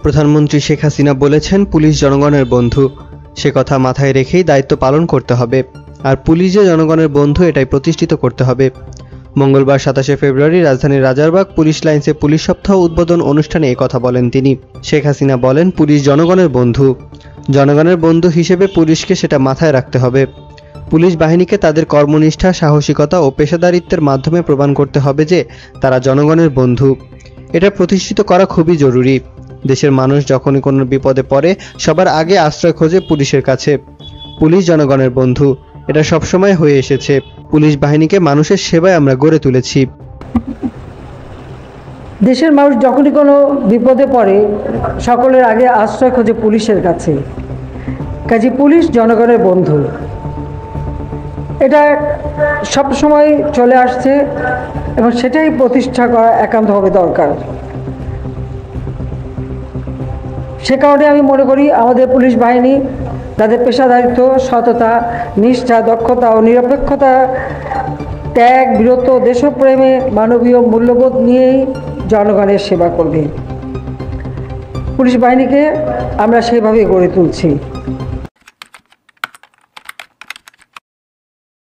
প্রধানমন্ত্রী শেখ হাসিনা বলেছেন, পুলিশ জনগণের বন্ধু। সে কথা মাথায় রেখেই দায়িত্ব পালন করতে হবে। আর পুলিশ যে জনগণের বন্ধু, এটাই প্রতিষ্ঠিত করতে হবে। মঙ্গলবার 27শে ফেব্রুয়ারি রাজধানীর রাজারবাগ পুলিশ লাইন্সে পুলিশ সপ্তাহ উদ্বোধন অনুষ্ঠানে এই কথা বলেন তিনি। শেখ হাসিনা বলেন, পুলিশ জনগণের বন্ধু। জনগণের বন্ধু হিসেবে পুলিশকে সেটা মাথায় রাখতে হবে। পুলিশ বাহিনীকে তাদের কর্মনিষ্ঠা, সাহসিকতা ও পেশাদারিত্বের মাধ্যমে প্রমাণ করতে হবে যে তারা জনগণের বন্ধু। এটা প্রতিষ্ঠিত করা খুবই জরুরি। দেশের মানুষ যখনই কোনো বিপদে পড়ে, সবার আগে আশ্রয় খোঁজে পুলিশের কাছে। পুলিশ জনগণের বন্ধু, এটা সবসময় হয়ে এসেছে। পুলিশ বাহিনীকে মানুষের সেবায় আমরা গড়ে তুলেছি। দেশের মানুষ যখনই কোনো বিপদে পড়ে, সকলের আগে আশ্রয় খোঁজে পুলিশের কাছে। কাজে পুলিশ জনগণের বন্ধু, এটা সবসময় চলে আসছে এবং সেটাই প্রতিষ্ঠা করা একান্তভাবে দরকার। সে কারণে আমি মনে করি আমাদের পুলিশ বাহিনী তাদের পেশাদারিত্ব, সততা, নিষ্ঠা, দক্ষতা ও নিরপেক্ষতা, ত্যাগ, বীরত্ব, দেশপ্রেমে, মানবীয় মূল্যবোধ নিয়েই জনগণের সেবা করবে। পুলিশ বাহিনীকে আমরা সেভাবে গড়ে তুলছি।